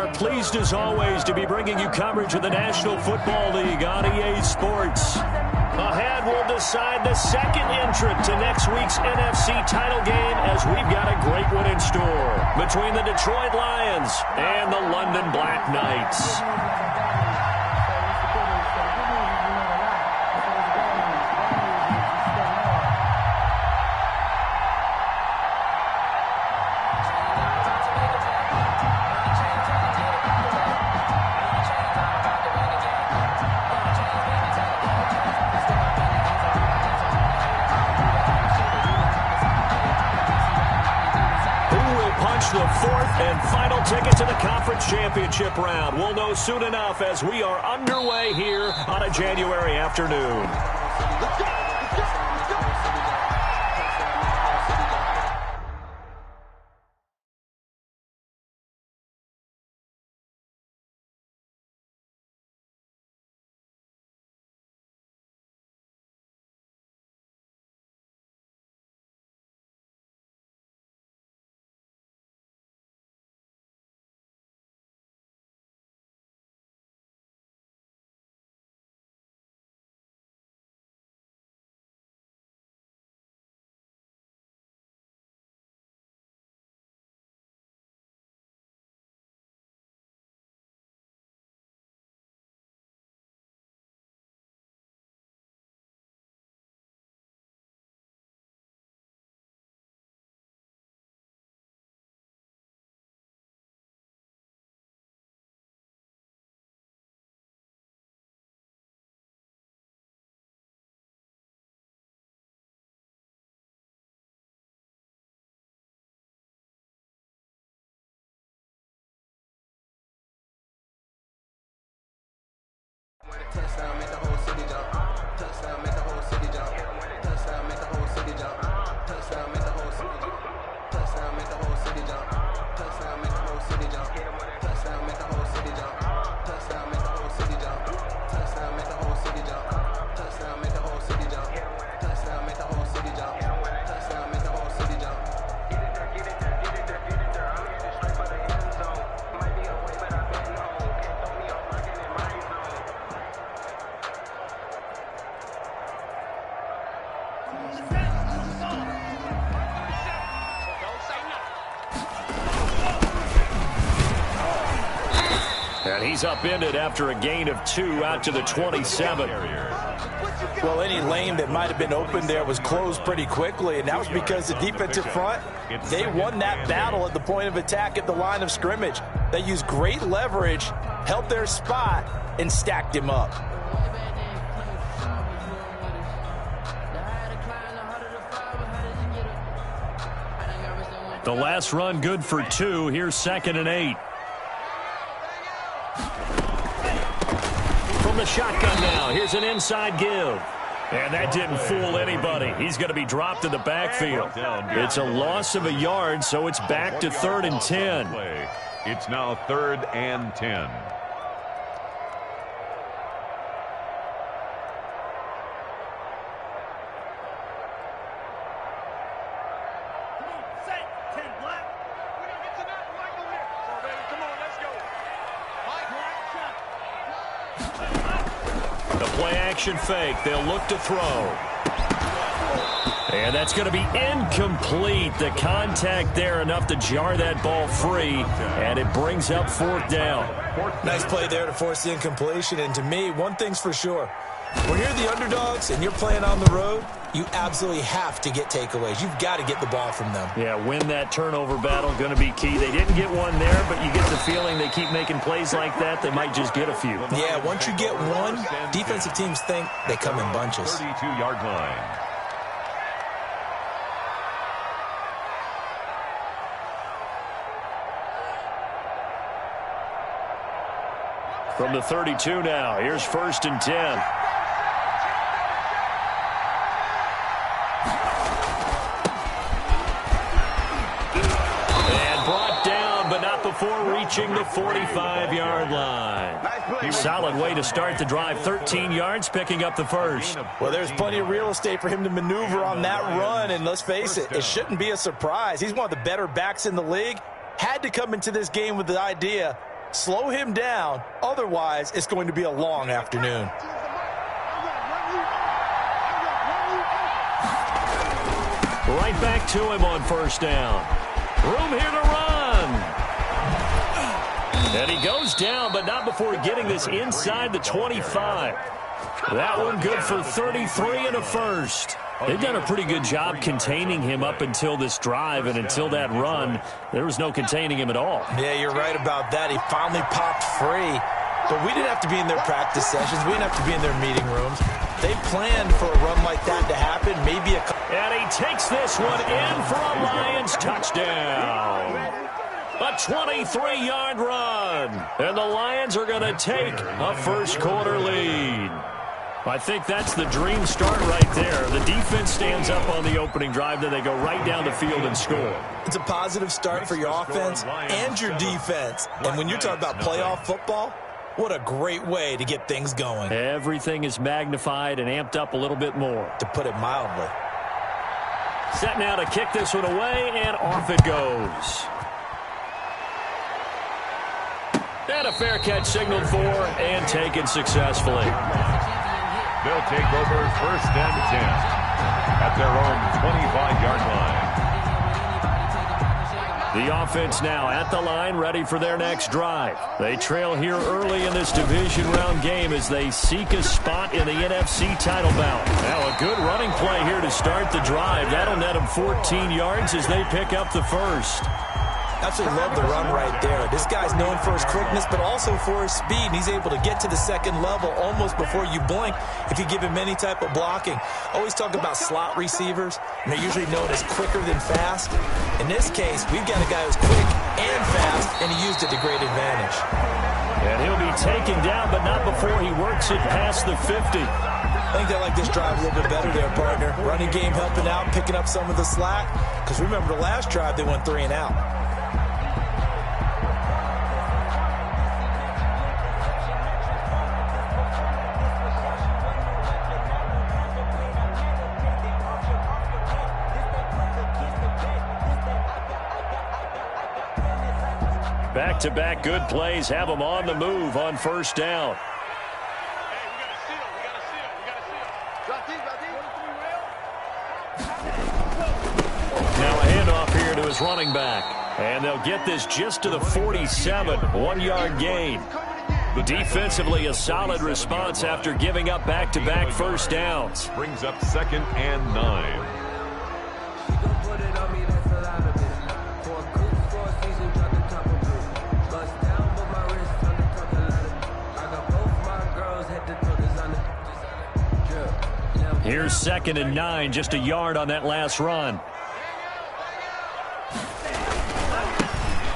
are pleased as always to be bringing you coverage of the National Football League on EA Sports. Ahead, we'll decide the second entrant to next week's NFC title game as we've got a great one in store between the Detroit Lions and the London Black Knights. The fourth and final ticket to the conference championship round. We'll know soon enough as we are underway here on a January afternoon. Touchdown, make the whole city jump. Touchdown, make the whole city jump. Touchdown, make the whole city jump. Touchdown, make the whole city jump. Touchdown, make the whole city jump. Touchdown, make the whole city jump. Touchdown, make the whole city jump. Touchdown, make the whole city jump. Touchdown, make the whole city jump. Touchdown, make the whole city jump. Touchdown, make the whole city jump. Touchdown, make the whole city jump. Get it there, get it there, get it there, get it there. I'm headed straight for the end zone. Might be away, but I've been home. Can't throw me off working in my zone. And he's upended after a gain of 2 out to the 27. Well, any lane that might have been open there was closed pretty quickly, and that was because the defensive front, they won that battle at the point of attack at the line of scrimmage. They used great leverage, held their spot, and stacked him up. The last run good for 2. Here's 2nd and 8. From the shotgun now, here's an inside give. And that didn't fool anybody. He's going to be dropped in the backfield. It's a loss of a yard, so it's back to 3rd and 10. It's now 3rd and 10. Action fake. They'll look to throw. And that's going to be incomplete. The contact there enough to jar that ball free, and it brings up 4th down. Nice play there to force the incompletion, and to me, one thing's for sure. When you're the underdogs and you're playing on the road, you absolutely have to get takeaways. You've got to get the ball from them. Yeah, win that turnover battle, going to be key. They didn't get one there, but you get the feeling they keep making plays like that, they might just get a few. Yeah, once you get one, defensive teams think they come in bunches. 32-yard line. From the 32 now, here's 1st and 10. Before reaching the 45-yard line. Solid way to start the drive. 13 yards, picking up the first. Well, there's plenty of real estate for him to maneuver on that run, and let's face it, it shouldn't be a surprise. He's one of the better backs in the league. Had to come into this game with the idea Slow him down. Otherwise, it's going to be a long afternoon. Right back to him on first down. Room here to run. And he goes down, but not before getting this inside the 25. That one good for 33 and a first. They've done a pretty good job containing him up until this drive, and until that run, there was no containing him at all. Yeah, you're right about that. He finally popped free. But we didn't have to be in their practice sessions. We didn't have to be in their meeting rooms. They planned for a run like that to happen. Maybe a... And he takes this one in for a Lions touchdown. A 23-yard run. And the Lions are going to take a first-quarter lead. I think that's the dream start right there. The defense stands up on the opening drive, then they go right down the field and score. It's a positive start for your offense and your defense. And when you're talking about playoff football, what a great way to get things going. Everything is magnified and amped up a little bit more. To put it mildly. Set now to kick this one away, and off it goes. And a fair catch signaled for and taken successfully. They'll take over first and 10 at their own 25-yard line. The offense now at the line, ready for their next drive. They trail here early in this division round game as they seek a spot in the NFC title bout. Now a good running play here to start the drive. That'll net them 14 yards as they pick up the first. Absolutely love the run right there. This guy's known for his quickness, but also for his speed. He's able to get to the second level almost before you blink if you give him any type of blocking. Always talk about slot receivers, and they're usually known as quicker than fast. In this case, we've got a guy who's quick and fast, and he used it to great advantage. And he'll be taken down, but not before he works it past the 50. I think they like this drive a little bit better there, partner. Running game helping out, picking up some of the slack. Because remember, the last drive, they went 3 and out. Back-to-back good plays have them on the move on first down. Now a handoff here to his running back. And they'll get this just to the 47, 1-yard gain. Defensively, a solid response after giving up back-to-back first downs. Brings up second and 9. Here's second and 9, just a yard on that last run.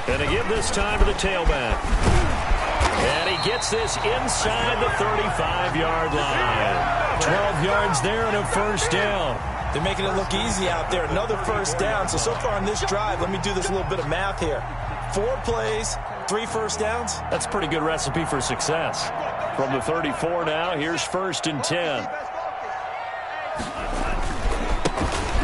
And to give this time to the tailback. And he gets this inside the 35-yard line. 12 yards there and a first down. They're making it look easy out there. Another first down. So far on this drive, let me do this little bit of math here. 4 plays, 3 first downs. That's a pretty good recipe for success. From the 34 now, here's first and 10.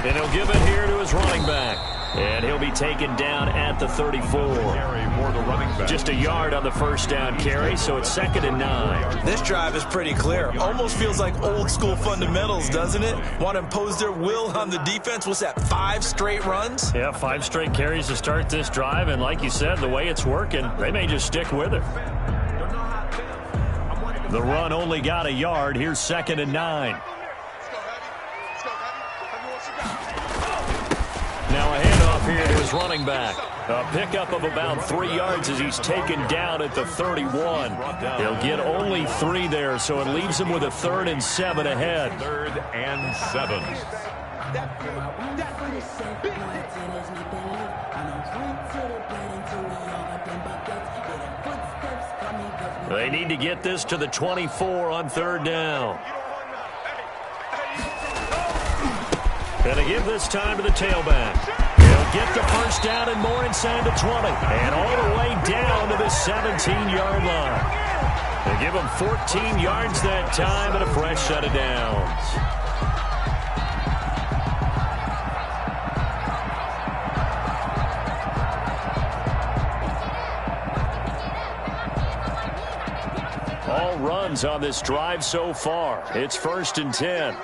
And he'll give it here to his running back. And he'll be taken down at the 34. Just a yard on the first down carry, so it's second and 9. This drive is pretty clear. Almost feels like old school fundamentals, doesn't it? Want to impose their will on the defense. What's that, 5 straight runs? Yeah, 5 straight carries to start this drive. And like you said, the way it's working, they may just stick with it. The run only got a yard. Here's second and 9. Now a handoff here to his running back. A pickup of about 3 yards as he's taken down at the 31. He'll get only 3 there, so it leaves him with a 3rd and 7 ahead. 3rd and 7. They need to get this to the 24 on 3rd down. And to give this time to the tailback. He'll get the first down and more inside the 20. And all the way down to the 17-yard line. They give him 14 yards that time and a fresh set of downs. Lions on this drive so far. It's 1st and 10.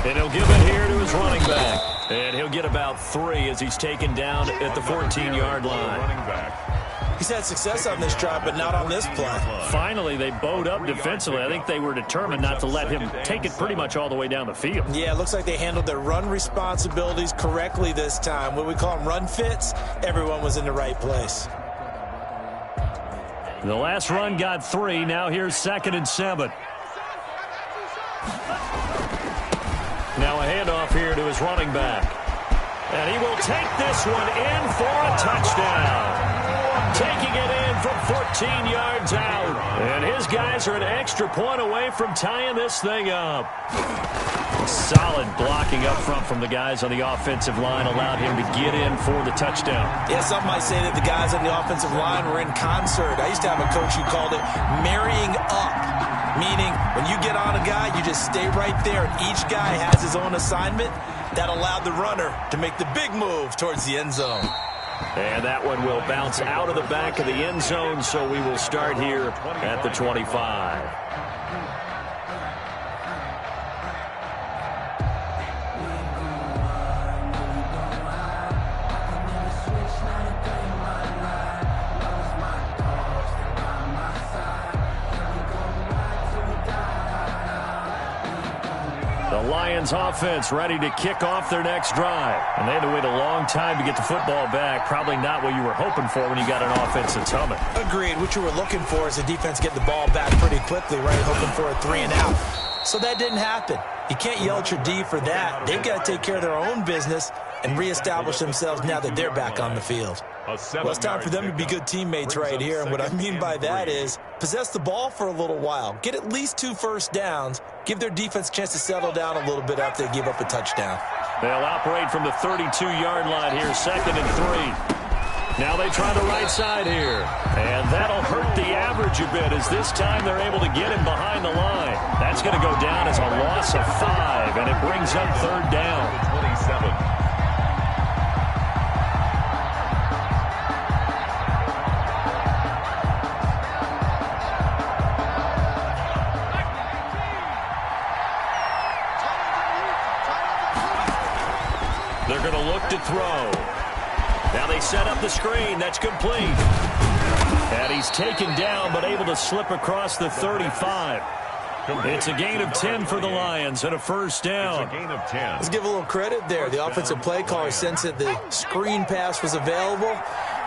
And he'll give it here to his running back. And he'll get about 3 as he's taken down at the 14-yard line. He's had success on this drive, but not on this play. Finally, they bowed up defensively. I think they were determined not to let him take it pretty much all the way down the field. Yeah, it looks like they handled their run responsibilities correctly this time. What we call them run fits, everyone was in the right place. The last run got 3. Now here's 2nd and 7. Now a handoff here to his running back. And he will take this one in for a touchdown. Taking it in from 14 yards out. And his guys are an extra point away from tying this thing up. Solid blocking up front from the guys on the offensive line allowed him to get in for the touchdown. Yeah, some might say that the guys on the offensive line were in concert. I used to have a coach who called it marrying up, meaning when you get on a guy, you just stay right there, and each guy has his own assignment. That allowed the runner to make the big move towards the end zone. And that one will bounce out of the back of the end zone, so we will start here at the 25. The Lions offense ready to kick off their next drive. And they had to wait a long time to get the football back. Probably not what you were hoping for when you got an offense that's humming. Agreed. What you were looking for is the defense get the ball back pretty quickly, right? Hoping for a 3 and out. So that didn't happen. You can't yell at your D for that. They've got to take care of their own business and reestablish themselves now that they're back on the field. Well, it's time for them to be good teammates right here. And what I mean by that is possess the ball for a little while. Get at least 2 first downs. Give their defense a chance to settle down a little bit after they give up a touchdown. They'll operate from the 32-yard line here, 2nd and 3. Now they try the right side here. And that'll hurt the average a bit as this time they're able to get him behind the line. That's going to go down as a loss of 5, and it brings up 3rd down. 27. They're going to look to throw. Now they set up the screen. That's complete. And he's taken down but able to slip across the 35. It's a gain of 10 for the Lions and a 1st down. It's a gain of 10. Let's give a little credit there. The offensive play caller sensed that the screen pass was available.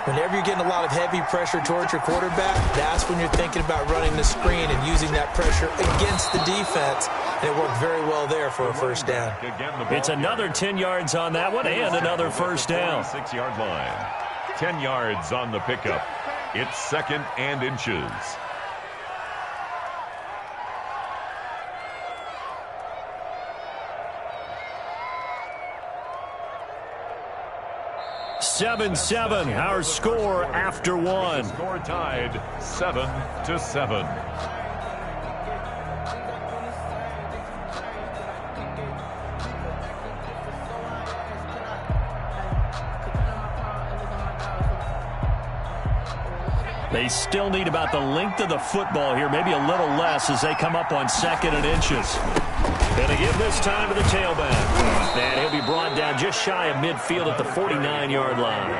Whenever you're getting a lot of heavy pressure towards your quarterback, that's when you're thinking about running the screen and using that pressure against the defense. And it worked very well there for a 1st down. It's another 10 yards on that one and another 1st down. 6-yard line. 10 yards on the pickup. It's 2nd and inches. Seven, our score after 1. Score tied 7-7. They still need about the length of the football here, maybe a little less as they come up on 2nd and inches. Going to give this time to the tailback. And he'll be brought down just shy of midfield at the 49-yard line.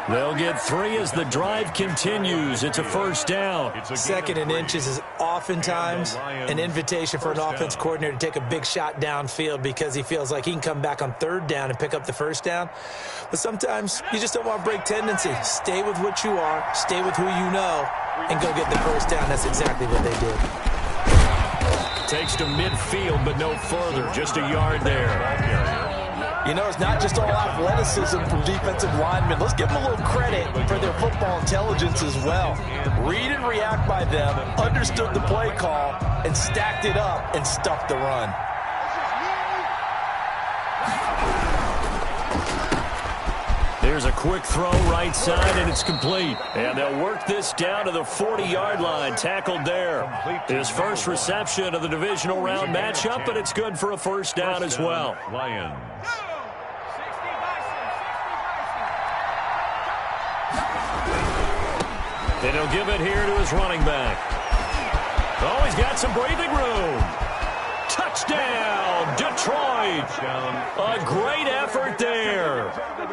They'll get 3 as the drive continues. It's a 1st down. 2nd and inches is oftentimes an invitation for an offense coordinator to take a big shot downfield because he feels like he can come back on 3rd down and pick up the 1st down. But sometimes you just don't want to break tendency. Stay with what you are, stay with who you know, and go get the 1st down. That's exactly what they did. Takes to midfield, but no further. Just a yard there. You know, it's not just all athleticism from defensive linemen. Let's give them a little credit for their football intelligence as well. Read and react by them, understood the play call, and stacked it up and stuffed the run. There's a quick throw right side, and it's complete. And they'll work this down to the 40-yard line. Tackled there. His first reception of the divisional round matchup, but it's good for a 1st down as well. Lions. And he'll give it here to his running back. Oh, he's got some breathing room. Touchdown, Detroit. A great effort there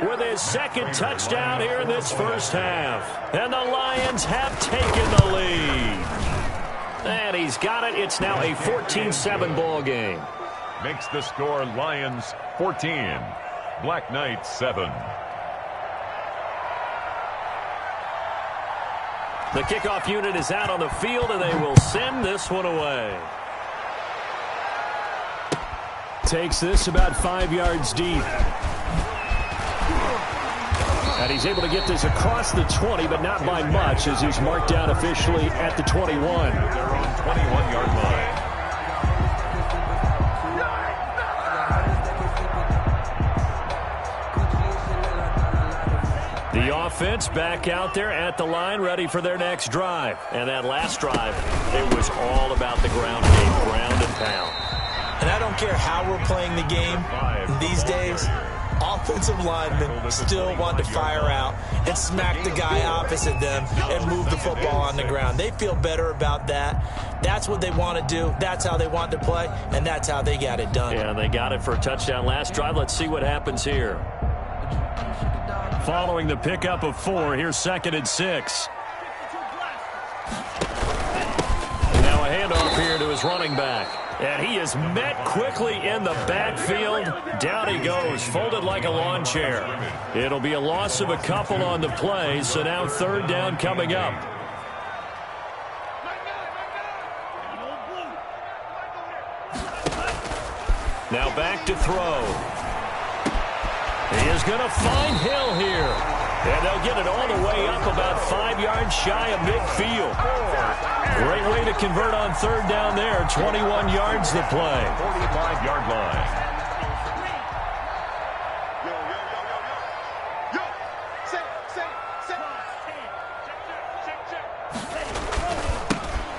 with his second touchdown here in this first half. And the Lions have taken the lead. And he's got it. It's now a 14-7 ball game. Makes the score Lions 14, Black Knights 7. The kickoff unit is out on the field, and they will send this one away. Takes this about 5 yards deep. And he's able to get this across the 20, but not by much, as he's marked down officially at the 21. Their own 21-yard line. The offense back out there at the line, ready for their next drive. And that last drive, it was all about the ground game, ground and pound. And I don't care how we're playing the game these days, offensive linemen still want to fire out and smack the guy opposite them and move the football on the ground. They feel better about that. That's what they want to do. That's how they want to play, and that's how they got it done. Yeah, they got it for a touchdown last drive. Let's see what happens here. Following the pickup of 4, here's 2nd and 6. Now a handoff here to his running back. And he is met quickly in the backfield. Down he goes, folded like a lawn chair. It'll be a loss of a couple on the play, so now 3rd down coming up. Now back to throw. He is going to find Hill here. And they'll get it all the way up about 5 yards shy of midfield. Great way to convert on 3rd down there. 21 yards to play. 45-yard line.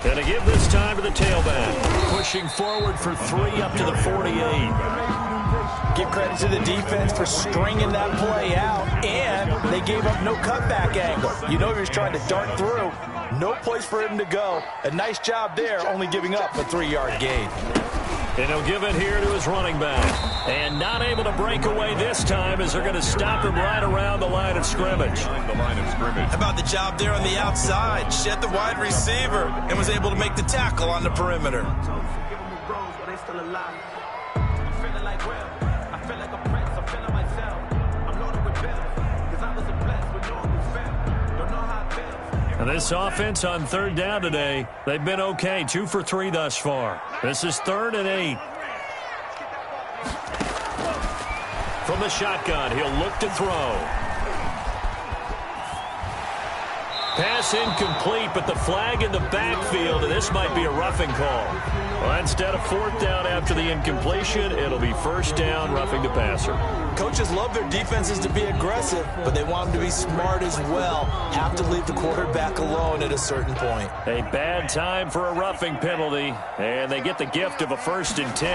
And to give this time to the tailback. Pushing forward for 3 up to the 48. Give credit to the defense for stringing that play out, and they gave up no cutback angle. You know he was trying to dart through. No place for him to go. A nice job there, only giving up a 3-yard gain. And he'll give it here to his running back. And not able to break away this time as they're going to stop him right around the line of scrimmage. How about the job there on the outside? Shed the wide receiver and was able to make the tackle on the perimeter. And this offense on 3rd down today, they've been okay. 2 for 3 thus far. This is 3rd and 8. From the shotgun, he'll look to throw. Pass incomplete, but the flag in the backfield, and this might be a roughing call. Well, instead of 4th down after the incompletion, it'll be 1st down, roughing the passer. Coaches love their defenses to be aggressive, but they want them to be smart as well. Have to leave the quarterback alone at a certain point. A bad time for a roughing penalty, and they get the gift of a 1st and 10.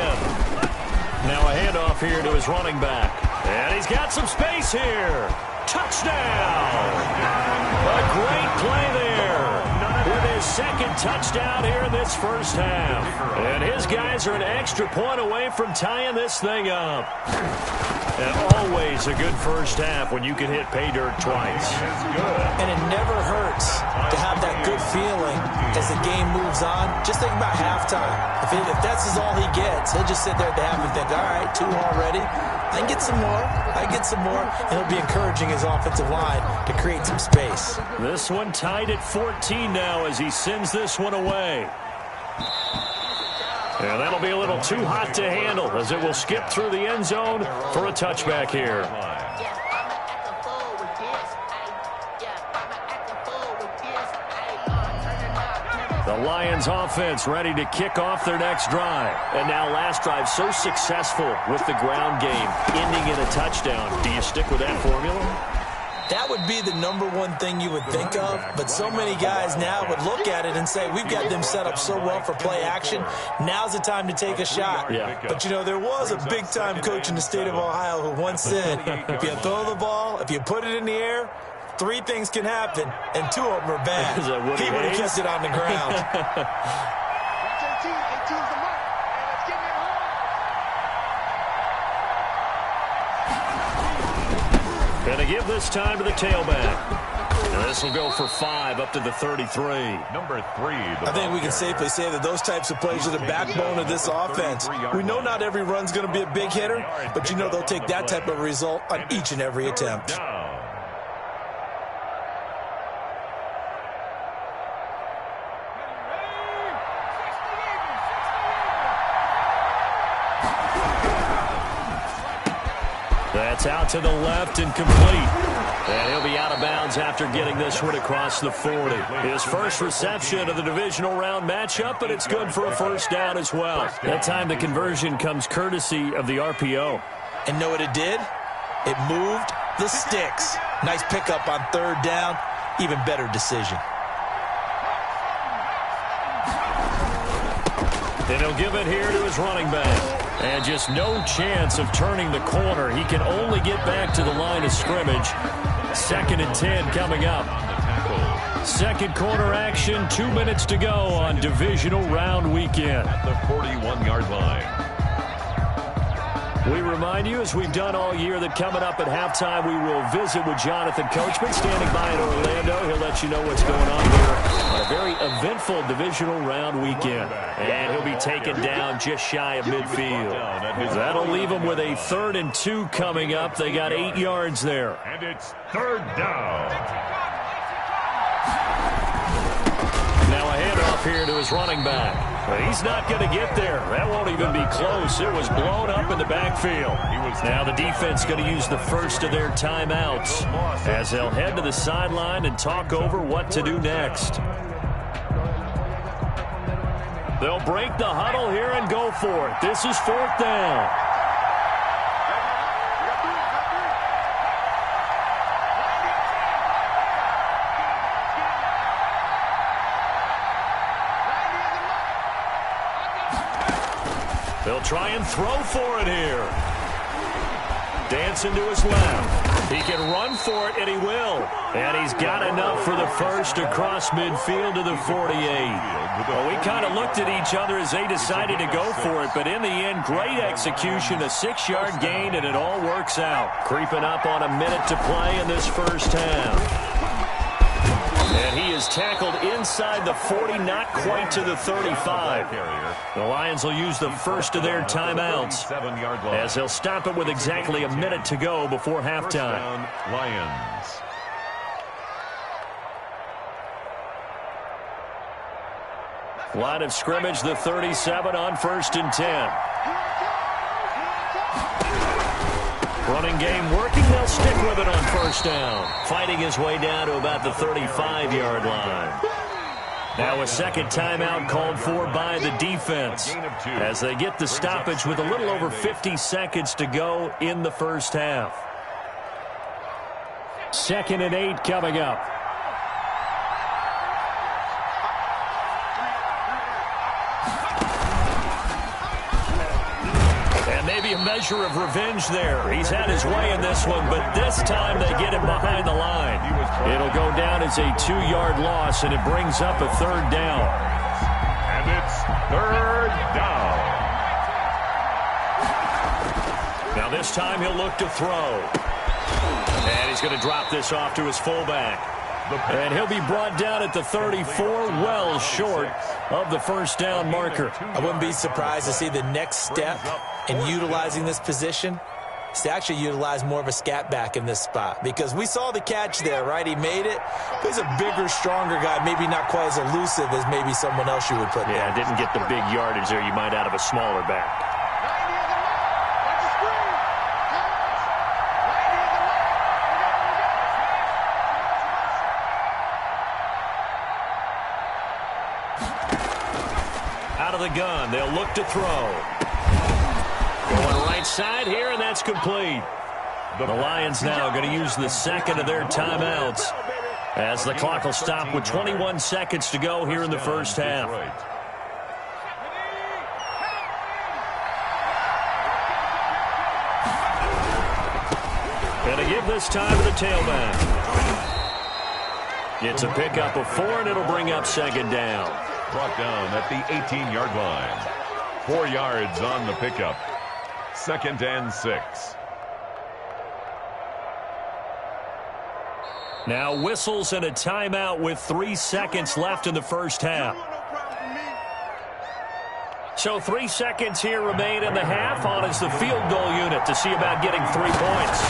Now a handoff here to his running back. And he's got some space here. Touchdown! A great play there with his 2nd touchdown here in this first half. And his guys are an extra point away from tying this thing up. And always a good first half when you can hit pay dirt twice. And it never hurts to have that good feeling as the game moves on. Just think about halftime. If that's all he gets, he'll just sit there at the half and think, all right, 2 already. I can get some more. I get some more. And he'll be encouraging his offensive line to create some space. This one tied at 14 now as he sends this one away. And that'll be a little too hot to handle as it will skip through the end zone for a touchback here. The Lions offense ready to kick off their next drive. And now last drive so successful with the ground game, ending in a touchdown. Do you stick with that formula? That would be the #1 thing you would think of, but so many guys now would look at it and say, we've got them set up so well for play action. Now's the time to take a shot. Yeah. But, you know, there was a big-time coach in the state of Ohio who once said, if you throw the ball, if you put it in the air, three things can happen, and two of them are bad. He would have kept it on the ground. Watch 18's the mark. And let's get it home. Gonna give this time to the tailback. And this will go for 5 up to the 33. Number 3. I think we can safely say that those types of plays are the backbone of this offense. We know not every run's going to be a big hitter, but you know they'll take that type of result on each and every attempt. That's out to the left and complete. And he'll be out of bounds after getting this one across the 40. His first reception of the divisional round matchup, but it's good for a first down as well. That time the conversion comes courtesy of the RPO. And know what it did? It moved the sticks. Nice pickup on third down. Even better decision. And he'll give it here to his running back. And just no chance of turning the corner. He can only get back to the line of scrimmage. 2nd and 10 coming up. Second quarter action, 2 minutes to go on divisional round weekend. At the 41-yard line. We remind you, as we've done all year, that coming up at halftime, we will visit with Jonathan Coachman standing by in Orlando. He'll let you know what's going on here on a very eventful divisional round weekend. And he'll be taken down just shy of midfield. That'll leave him with a 3rd and 2 coming up. They got 8 yards there. And it's 3rd down. Now a handoff here to his running back. But he's not going to get there. That won't even be close. It was blown up in the backfield. Now the defense going to use the first of their timeouts as they'll head to the sideline and talk over what to do next. They'll break the huddle here and go for it. This is 4th down. They'll try and throw for it here. Dancing to his left. He can run for it, and he will. And he's got enough for the first across midfield to the 48. Well, we kind of looked at each other as they decided to go for it, but in the end, great execution, a 6-yard gain, and it all works out. Creeping up on a minute to play in this first half. And he is tackled inside the 40, not quite to the 35. The Lions will use the first of their timeouts as they'll stop it with exactly a minute to go before halftime. Lions. Line of scrimmage, the 37 on 1st and 10. Running game working. They'll stick with it on 1st down. Fighting his way down to about the 35-yard line. Now a second timeout called for by the defense as they get the stoppage with a little over 50 seconds to go in the first half. 2nd and 8 coming up. Maybe a measure of revenge there. He's had his way in this one, but this time they get him behind the line. It'll go down as a 2-yard loss, and it brings up a 3rd down. And it's 3rd down. Now this time he'll look to throw. And he's going to drop this off to his fullback. And he'll be brought down at the 34, well short of the first down marker. I wouldn't be surprised to see the next step in utilizing this position is to actually utilize more of a scat back in this spot, because we saw the catch there, right? He made it. He's a bigger, stronger guy, maybe not quite as elusive as maybe someone else you would put there. Yeah, didn't get the big yardage there you might out of a smaller back. Out of the gun, they'll look to throw. Going right side here, and that's complete. The Lions now going to use the second of their timeouts as the clock will stop with 21 seconds to go here in the first half. And to give this time to the tailback. It's a pickup of 4, and it'll bring up second down. Brought down at the 18-yard line. 4 yards on the pickup. 2nd and 6. Now whistles and a timeout with 3 seconds left in the first half. So 3 seconds here remain in the half. On is the field goal unit to see about getting 3 points.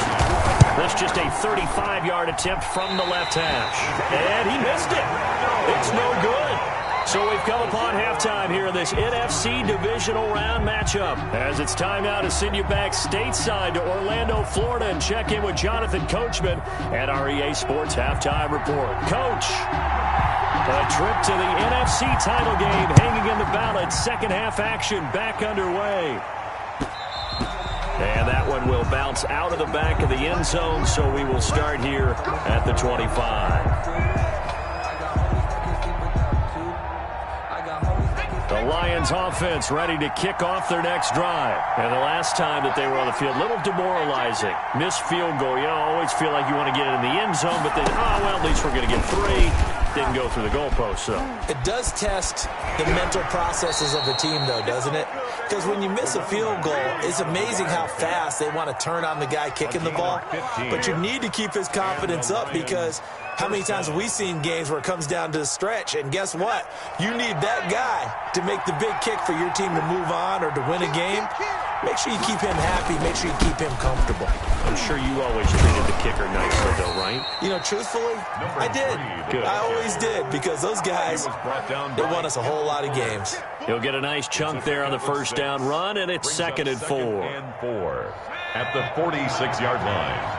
This just a 35-yard attempt from the left hash. And he missed it. It's no good. So we've come upon halftime here in this NFC divisional round matchup. As it's time now to send you back stateside to Orlando, Florida, and check in with Jonathan Coachman at our EA Sports Halftime Report. Coach, a trip to the NFC title game hanging in the balance. Second half action back underway. And that one will bounce out of the back of the end zone, so we will start here at the 25. The Lions offense ready to kick off their next drive. And the last time that they were on the field, a little demoralizing. Missed field goal. You always feel like you want to get it in the end zone, but then, well, at least we're going to get 3. Didn't go through the goalpost, so. It does test the mental processes of a team, though, doesn't it? Because when you miss a field goal, it's amazing how fast they want to turn on the guy kicking the ball. But you need to keep his confidence up, because how many times have we seen games where it comes down to the stretch? And guess what? You need that guy to make the big kick for your team to move on or to win a game. Make sure you keep him happy. Make sure you keep him comfortable. I'm sure you always treated the kicker nicely, though, right? You know, truthfully, I did. Good. I always did, because those guys, they won us a whole lot of games. He'll get a nice chunk there on the first down run, and it's 2nd and 4. At the 46-yard line.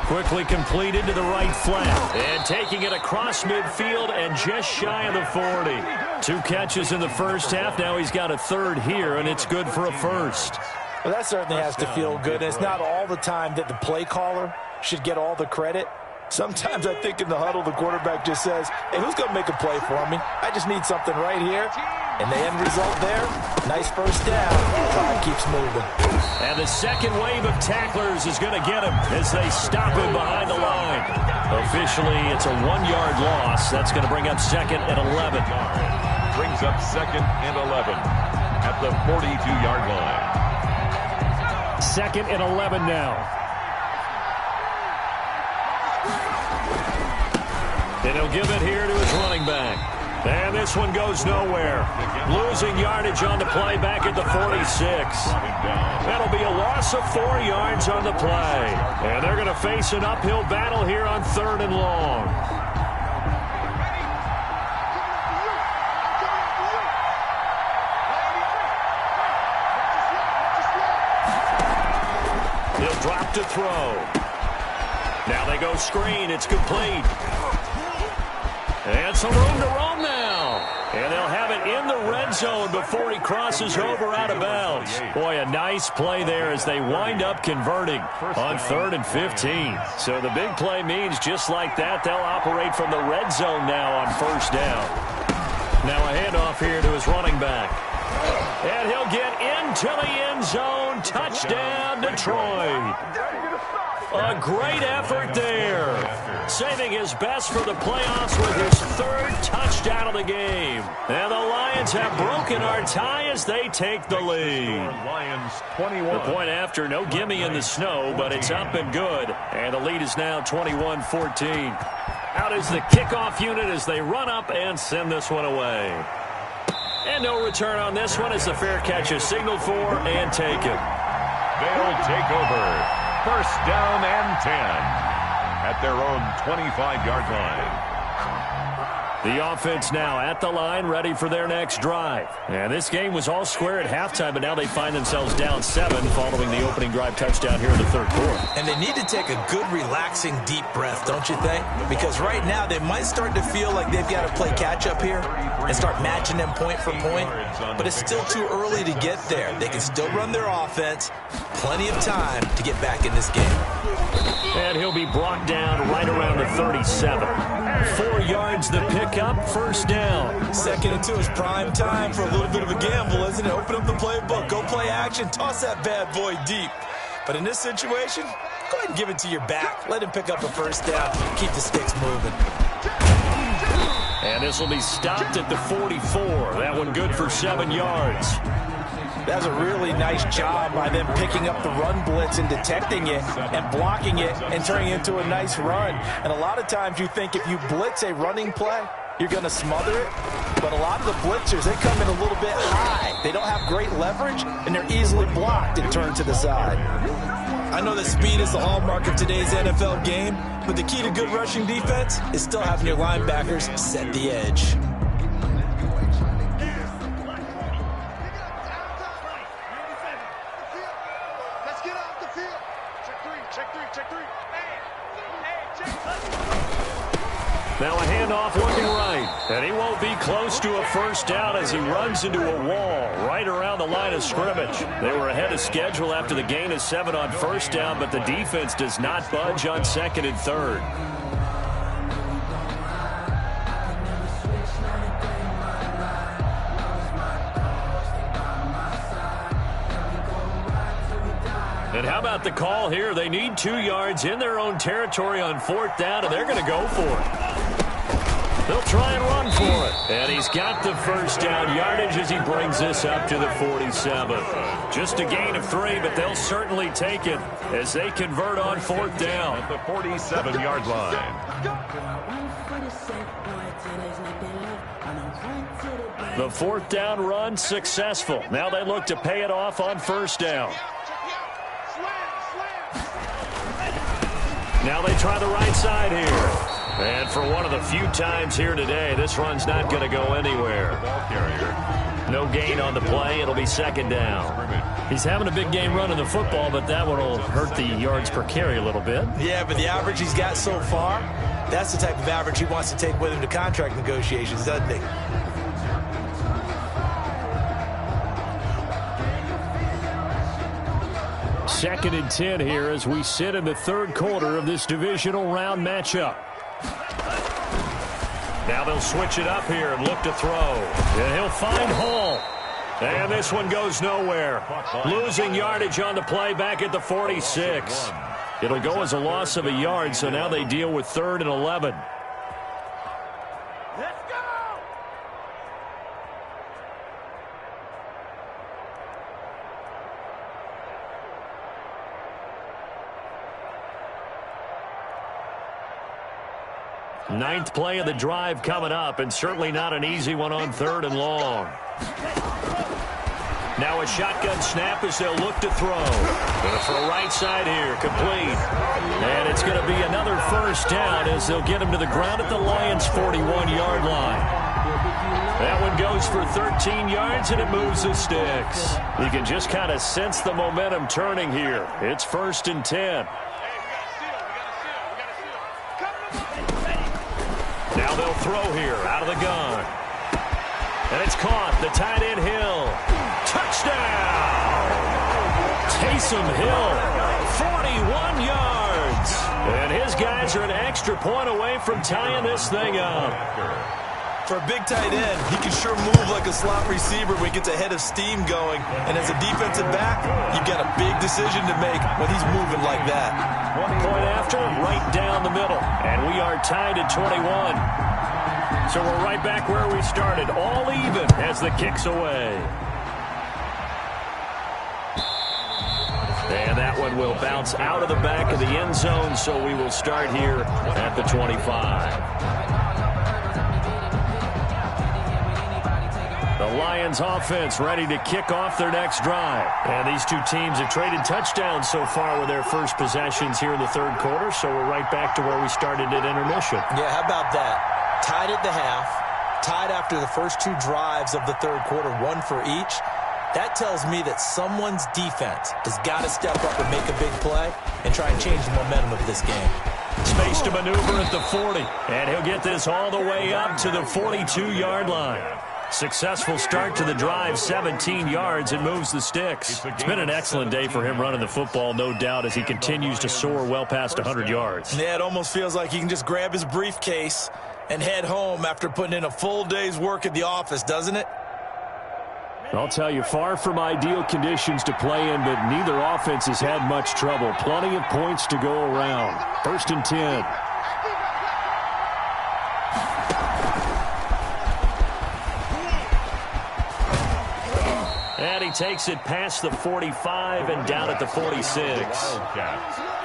Quickly completed to the right flat. And taking it across midfield and just shy of the 40. 2 catches in the first half. Now he's got a 3rd here, and it's good for a 1st. Well, that certainly has to feel good. And it's not all the time that the play caller should get all the credit. Sometimes I think in the huddle, the quarterback just says, hey, who's going to make a play for me? I just need something right here. And the end result there, nice first down. Clock keeps moving. And the second wave of tacklers is going to get him as they stop him behind the line. Officially, it's a 1-yard loss. That's going to bring up 2nd and 11. Brings up 2nd and 11 at the 42-yard line. 2nd and 11 now. And he'll give it here to his running back. And this one goes nowhere. Losing yardage on the play back at the 46. That'll be a loss of 4 yards on the play. And they're going to face an uphill battle here on 3rd and long. He'll drop to throw. Now they go screen. It's complete. And some room to roam now. And they'll have it in the red zone before he crosses over out of bounds. Boy, a nice play there as they wind up converting on 3rd and 15. So the big play means just like that, they'll operate from the red zone now on 1st down. Now a handoff here to his running back. And he'll get into the end zone. Touchdown, Detroit. A great effort there. Saving his best for the playoffs with his 3rd touchdown of the game. And the Lions have broken our tie as they take the lead. Lions 21. The point after, no gimme in the snow, but it's up and good. And the lead is now 21-14. Out is the kickoff unit as they run up and send this one away. And no return on this one as the fair catch is signaled for and taken. They'll take over. 1st down and 10 at their own 25-yard line. The offense now at the line, ready for their next drive. And this game was all square at halftime, but now they find themselves down 7 following the opening drive touchdown here in the 3rd quarter. And they need to take a good, relaxing, deep breath, don't you think? Because right now they might start to feel like they've got to play catch-up here and start matching them point for point. But it's still too early to get there. They can still run their offense. Plenty of time to get back in this game. And he'll be brought down right around the 37. 4 yards the pickup, 1st down. 2nd and 2 is prime time for a little bit of a gamble, isn't it? Open up the playbook, go play action, toss that bad boy deep. But in this situation, go ahead and give it to your back. Let him pick up a first down. Keep the sticks moving. And this will be stopped at the 44. That one good for 7 yards. That was a really nice job by them picking up the run blitz and detecting it and blocking it and turning it into a nice run. And a lot of times you think if you blitz a running play, you're going to smother it. But a lot of the blitzers, they come in a little bit high. They don't have great leverage, and they're easily blocked and turned to the side. I know that speed is the hallmark of today's NFL game, but the key to good rushing defense is still having your linebackers set the edge. Now a handoff looking right, and he won't be close to a first down as he runs into a wall right around the line of scrimmage. They were ahead of schedule after the gain of 7 on first down, but the defense does not budge on 2nd and 3rd. And how about the call here? They need 2 yards in their own territory on 4th down, and they're going to go for it. They'll try and run for it. And he's got the first down yardage as he brings this up to the 47. Just a gain of 3, but they'll certainly take it as they convert on 4th down. At the 47-yard line. The 4th down run successful. Now they look to pay it off on 1st down. Now they try the right side here. And for one of the few times here today, this run's not going to go anywhere. No gain on the play. It'll be 2nd down. He's having a big game running the football, but that one will hurt the yards per carry a little bit. Yeah, but the average he's got so far, that's the type of average he wants to take with him to contract negotiations, doesn't he? Second and 10 here as we sit in the 3rd quarter of this divisional round matchup. Now they'll switch it up here and look to throw. And he'll find Hall. And this one goes nowhere. Losing yardage on the play back at the 46. It'll go as a loss of a yard, so now they deal with 3rd and 11. Ninth play of the drive coming up, and certainly not an easy one on 3rd and long. Now a shotgun snap as they'll look to throw. Going for a right side here, complete. And it's going to be another first down as they'll get him to the ground at the Lions' 41-yard line. That one goes for 13 yards, and it moves the sticks. You can just kind of sense the momentum turning here. It's 1st and 10. Now they'll throw here out of the gun. And it's caught. The tight end Hill. Touchdown! Taysom Hill, 41 yards. And his guys are an extra point away from tying this thing up. For a big tight end, he can sure move like a slot receiver when he gets a head of steam going. And as a defensive back, you've got a big decision to make when he's moving like that. 1 point after, right down the middle. And we are tied at 21. So we're right back where we started, all even as the kick's away. And that one will bounce out of the back of the end zone, so we will start here at the 25. The Lions offense ready to kick off their next drive. And these two teams have traded touchdowns so far with their first possessions here in the 3rd quarter, so we're right back to where we started at intermission. Yeah, how about that? Tied at the half, tied after the first 2 drives of the 3rd quarter, 1 for each. That tells me that someone's defense has got to step up and make a big play and try and change the momentum of this game. Space to maneuver at the 40, and he'll get this all the way up to the 42-yard line. Successful start to the drive, 17 yards, and moves the sticks. It's been an excellent day for him running the football, no doubt, as he continues to soar well past 100 yards. Yeah, it almost feels like he can just grab his briefcase and head home after putting in a full day's work at the office, doesn't it? I'll tell you, far from ideal conditions to play in, but neither offense has had much trouble. Plenty of points to go around. 1st and 10. And he takes it past the 45 and down at the 46.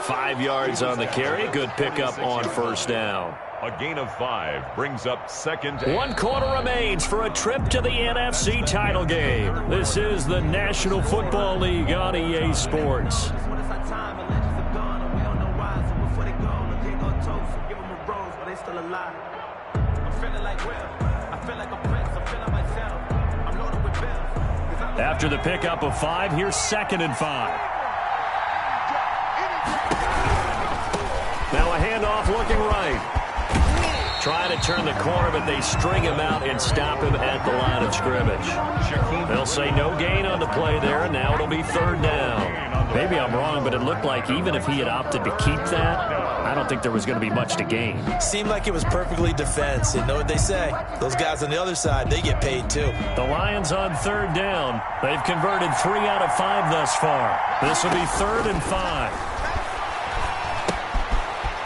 5 yards on the carry. Good pickup on 1st down. A gain of 5 brings up 2nd. 1 quarter remains for a trip to the NFC title game. This is the National Football League on EA Sports. After the pickup of 5, here's 2nd and 5. Now a handoff looking right. Trying to turn the corner, but they string him out and stop him at the line of scrimmage. They'll say no gain on the play there, and now it'll be 3rd down. Maybe I'm wrong, but it looked like even if he had opted to keep that, I don't think there was going to be much to gain. Seemed like it was perfectly defense. And know what they say? Those guys on the other side, they get paid too. The Lions on 3rd down. They've converted 3 out of 5 thus far. This will be 3rd and 5.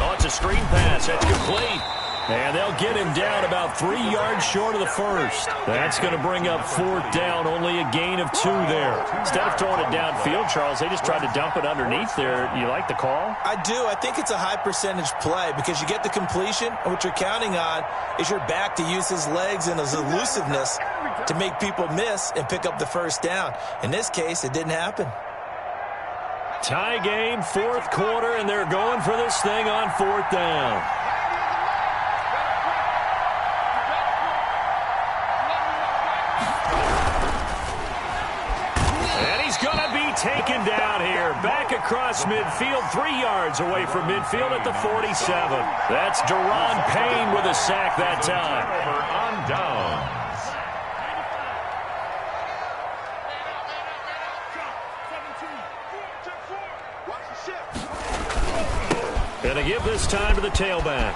Oh, it's a screen pass. That's complete. And they'll get him down about 3 yards short of the 1st. That's going to bring up 4th down, only a gain of 2 there. Instead of throwing it downfield, Charles, they just tried to dump it underneath there. You like the call? I do. I think it's a high percentage play because you get the completion, and what you're counting on is your back to use his legs and his elusiveness to make people miss and pick up the 1st down. In this case, it didn't happen. Tie game, 4th quarter, and they're going for this thing on 4th down. Taken down here, back across midfield, 3 yards away from midfield at the 47. That's Deron Payne with a sack that time. On downs. Gonna give this time to the tailback.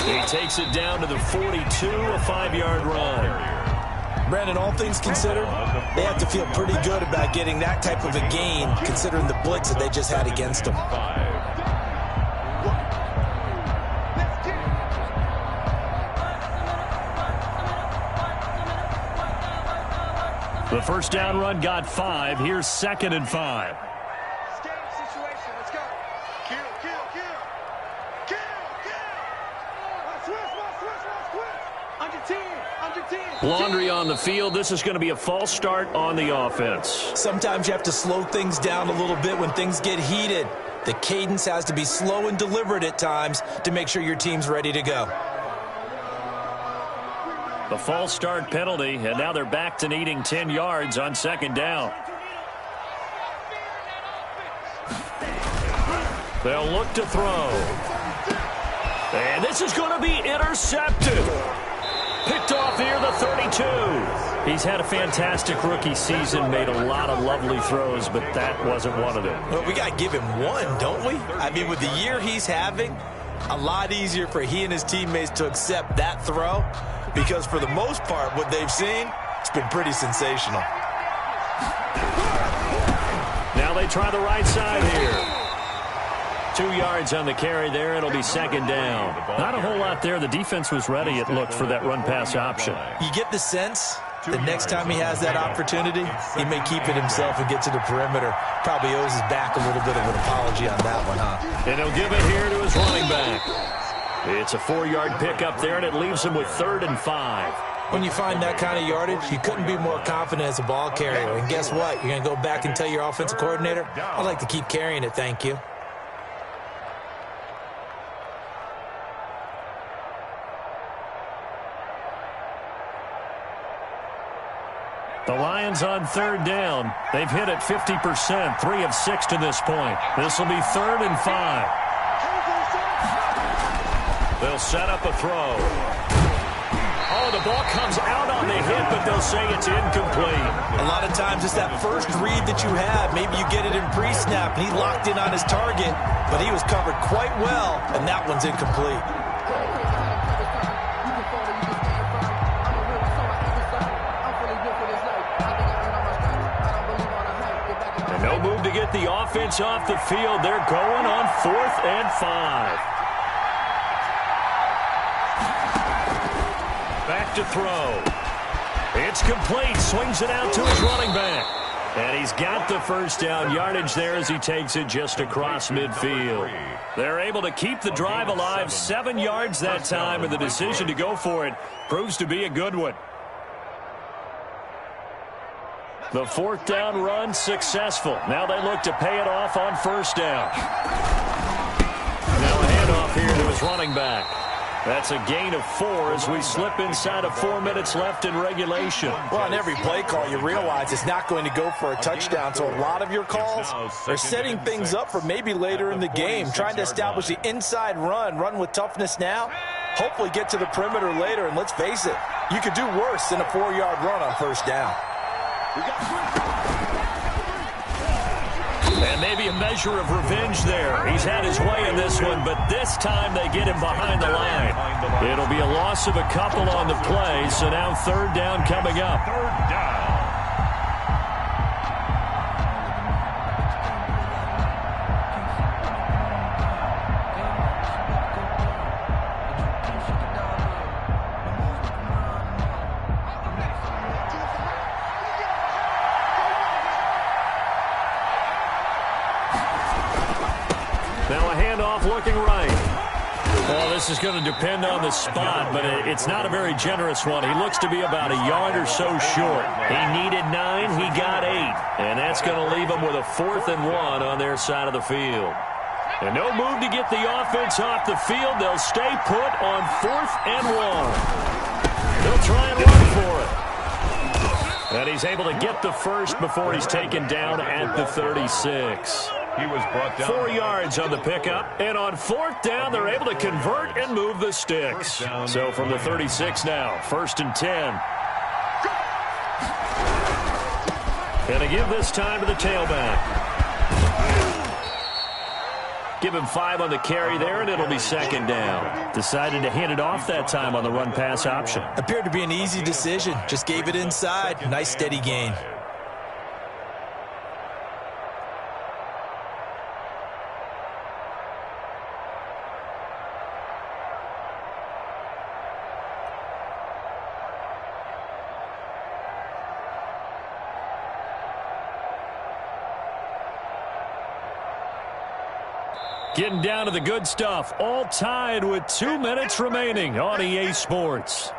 He takes it down to the 42, a 5-yard run. Brandon, all things considered, they have to feel pretty good about getting that type of a gain, considering the blitz that they just had against them. The 1st down run got 5. Here's 2nd and 5. Laundry on the field. This is going to be a false start on the offense. Sometimes you have to slow things down a little bit when things get heated. The cadence has to be slow and deliberate at times to make sure your team's ready to go. The false start penalty, and now they're back to needing 10 yards on 2nd down. They'll look to throw. And this is going to be intercepted. Picked off here, the 32. He's had a fantastic rookie season, made a lot of lovely throws, but that wasn't one of them. Well, we got to give him one, don't we? I mean, with the year he's having, a lot easier for he and his teammates to accept that throw because for the most part, what they've seen, it's been pretty sensational. Now they try the right side here. 2 yards on the carry there. It'll be 2nd down. Not a whole lot there. The defense was ready, it looked, for that run-pass option. You get the sense that next time he has that opportunity, he may keep it himself and get to the perimeter. Probably owes his back a little bit of an apology on that one, huh? And he'll give it here to his running back. It's a 4-yard pickup there, and it leaves him with 3rd and 5. When you find that kind of yardage, you couldn't be more confident as a ball carrier. And guess what? You're going to go back and tell your offensive coordinator, I'd like to keep carrying it, thank you. The Lions on 3rd down. They've hit it 50%, 3 of 6 to this point. This will be 3rd and 5. They'll set up a throw. Oh, the ball comes out on the hit, but they'll say it's incomplete. A lot of times it's that first read that you have. Maybe you get it in pre-snap, and he locked in on his target, but he was covered quite well, and that one's incomplete. move to get the offense off the field. They're going on 4th and 5. Back to throw. It's complete. Swings it out to his running back. And he's got the first down yardage there as he takes it just across midfield. They're able to keep the drive alive, 7 yards that time, and the decision to go for it proves to be a good one. The 4th down run successful. Now they look to pay it off on 1st down. Now a handoff here to his running back. That's a gain of 4 as we slip inside of 4 minutes left in regulation. Well, on every play call, you realize it's not going to go for a touchdown. So a lot of your calls are setting things up for maybe later in the game, trying to establish the inside run with toughness now, hopefully get to the perimeter later. And let's face it, you could do worse than a 4-yard run on 1st down. And maybe a measure of revenge there. He's had his way in this one, but this time they get him behind the line. It'll be a loss of a couple on the play, so now 3rd down coming up. 3rd down. Now a handoff looking right. Well, this is going to depend on the spot, but it's not a very generous one. He looks to be about a yard or so short. He needed 9, he got 8. And that's going to leave him with a 4th and 1 on their side of the field. And no move to get the offense off the field. They'll stay put on 4th and 1. They'll try and run for it. And he's able to get the first before he's taken down at the 36. He was brought down. 4 yards on the pickup, and on 4th down, they're able to convert and move the sticks. So from the 36 now, 1st and 10. Gonna give this time to the tailback. Give him 5 on the carry there, and it'll be 2nd down. Decided to hand it off that time on the run-pass option. Appeared to be an easy decision. Just gave it inside. Nice steady gain. Getting down to the good stuff, all tied with 2 minutes remaining on EA Sports.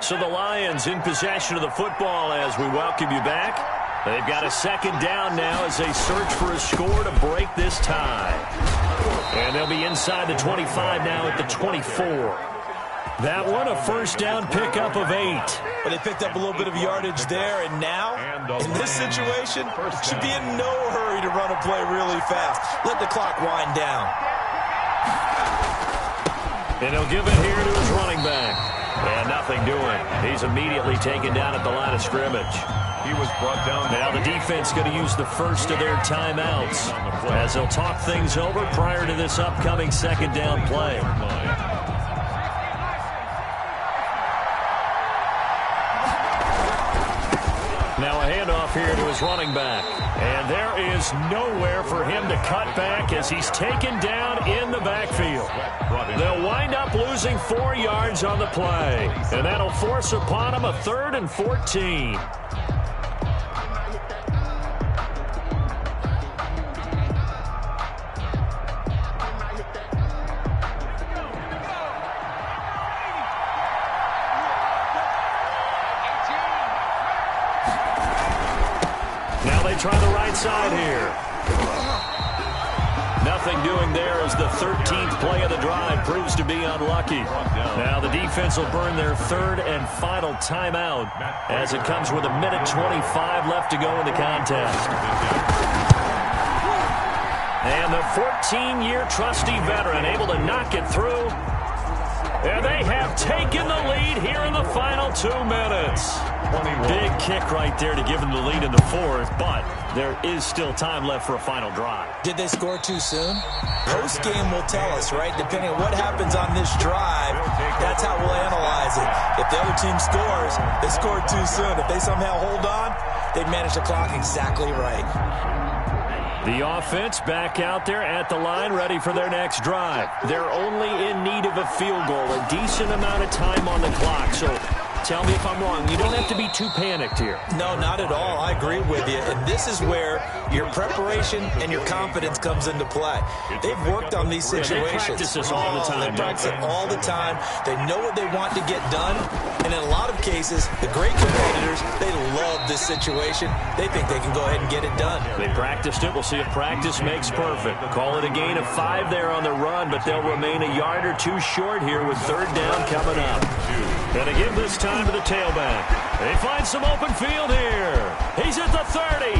So the Lions in possession of the football as we welcome you back. They've got a 2nd down now as they search for a score to break this tie. And they'll be inside the 25 now at the 24. That one, a 1st down pickup of 8. But they picked up a little bit of yardage there, and now, in this situation, should be in no hurry to run a play really fast. Let the clock wind down. And he'll give it here to his running back. And nothing doing. He's immediately taken down at the line of scrimmage. He was brought down. Now the defense going to use the first of their timeouts as they'll talk things over prior to this upcoming 2nd down play. Now a handoff here to his running back. And there is nowhere for him to cut back as he's taken down in the backfield. They'll wind up losing 4 yards on the play. And that'll force upon him a 3rd and 14. Try the right side here. Nothing doing there as the 13th play of the drive proves to be unlucky. Now the defense will burn their 3rd and final timeout as it comes with 1:25 left to go in the contest. And the 14-year trusty veteran able to knock it through. And they have taken the lead here in the final 2 minutes. 21. Big kick right there to give them the lead in the fourth, but there is still time left for a final drive. Did they score too soon? Post-game will tell us, right? Depending on what happens on this drive, that's how we'll analyze it. If the other team scores, they scored too soon. If they somehow hold on, they manage the clock exactly right. The offense back out there at the line, ready for their next drive. They're only in need of a field goal, a decent amount of time on the clock. So tell me if I'm wrong. You don't have to be too panicked here. No, not at all. I agree with you. And this is where your preparation and your confidence comes into play. They've worked on these situations. They practice this all the time. They practice it all the time. They know what they want to get done. And in a lot of cases, the great competitors, they love this situation. They think they can go ahead and get it done. They practiced it. We'll see if practice makes perfect. Call it a gain of 5 there on the run, but they'll remain a yard or two short here with third down coming up. And to give this time to the tailback. They find some open field here. He's at the 30,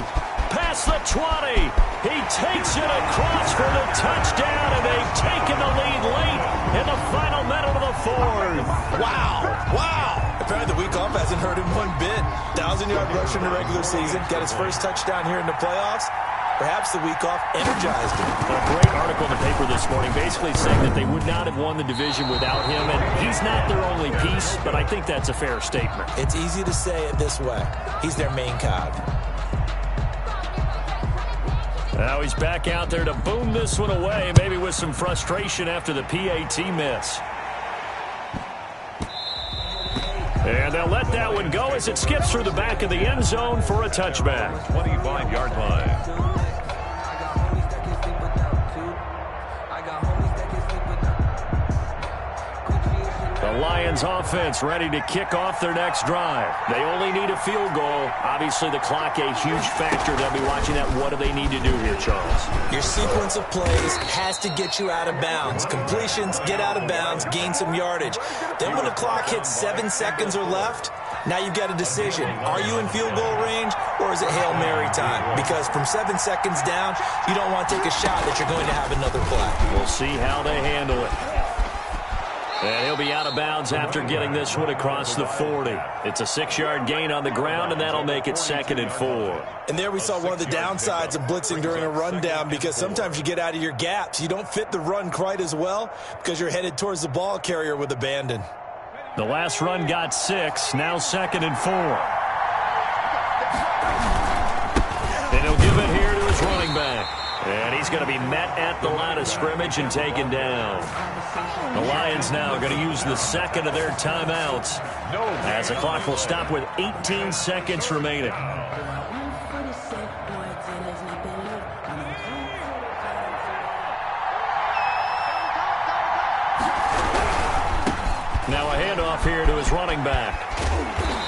past the 20. He takes it across for the touchdown, and they've taken the lead late in the final minute of the fourth. Wow. Apparently the week off hasn't hurt him one bit. 1,000-yard rush in the regular season. Got his first touchdown here in the playoffs. Perhaps the week off energized him. A great article in the paper this morning basically saying that they would not have won the division without him, and he's not their only piece, but I think that's a fair statement. It's easy to say it this way. He's their main cog. Now he's back out there to boom this one away, maybe with some frustration after the PAT miss. And they'll let that one go as it skips through the back of the end zone for a touchback. 25-yard line. The Lions offense ready to kick off their next drive. They only need a field goal. Obviously, the clock a huge factor. They'll be watching that. What do they need to do here, Charles? Your sequence of plays has to get you out of bounds. Completions, get out of bounds, gain some yardage. Then when the clock hits 7 seconds or left, now you've got a decision. Are you in field goal range, or is it Hail Mary time? Because from 7 seconds down, you don't want to take a shot that you're going to have another play. We'll see how they handle it. And he'll be out of bounds after getting this one across the 40. It's a 6-yard gain on the ground, and that'll make it 2nd and 4. And there we saw one of the downsides of blitzing during a rundown, because sometimes you get out of your gaps. You don't fit the run quite as well because you're headed towards the ball carrier with abandon. The last run got 6, now 2nd and 4. And he'll give it here to his running back. And he's going to be met at the line of scrimmage and taken down. The Lions now going to use the second of their timeouts as the clock will stop with 18 seconds remaining. Now a handoff here to his running back.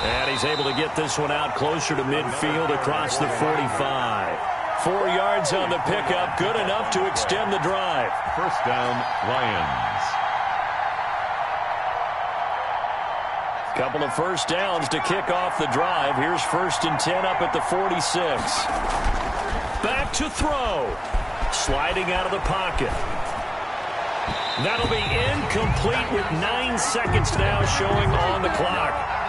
And he's able to get this one out closer to midfield across the 45. 4 yards on the pickup, good enough to extend the drive. First down, Lions. Couple of first downs to kick off the drive. Here's 1st and 10 up at the 46. Back to throw. Sliding out of the pocket. That'll be incomplete with 9 seconds now showing on the clock.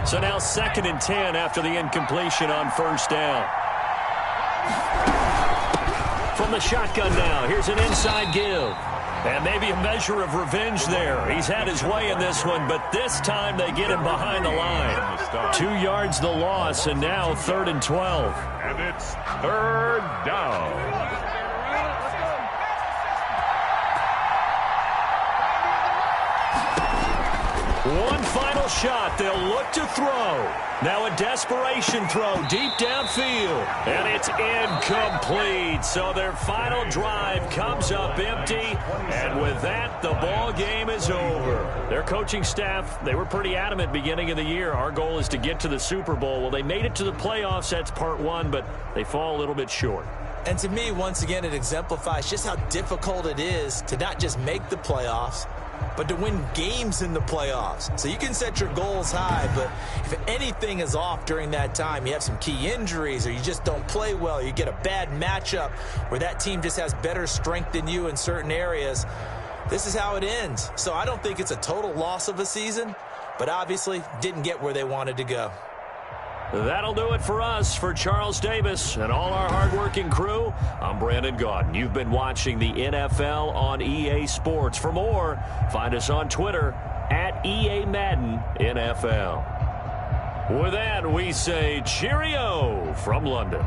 So now 2nd and 10 after the incompletion on first down. From the shotgun now, here's an inside give. And maybe a measure of revenge there. He's had his way in this one, but this time they get him behind the line. 2 yards the loss, and now 3rd and 12. And it's 3rd down. One final shot. They'll look to throw. Now a desperation throw deep downfield. And it's incomplete. So their final drive comes up empty. And with that, the ball game is over. Their coaching staff, they were pretty adamant beginning of the year. Our goal is to get to the Super Bowl. Well, they made it to the playoffs. That's part one, but they fall a little bit short. And to me, once again, it exemplifies just how difficult it is to not just make the playoffs, but to win games in the playoffs. So you can set your goals high, but if anything is off during that time, you have some key injuries or you just don't play well, you get a bad matchup where that team just has better strength than you in certain areas, this is how it ends. So I don't think it's a total loss of a season, but obviously didn't get where they wanted to go. That'll do it for us. For Charles Davis and all our hardworking crew, I'm Brandon Gaudin. You've been watching the NFL on EA Sports. For more, find us on Twitter at EA Madden NFL. With that, we say cheerio from London.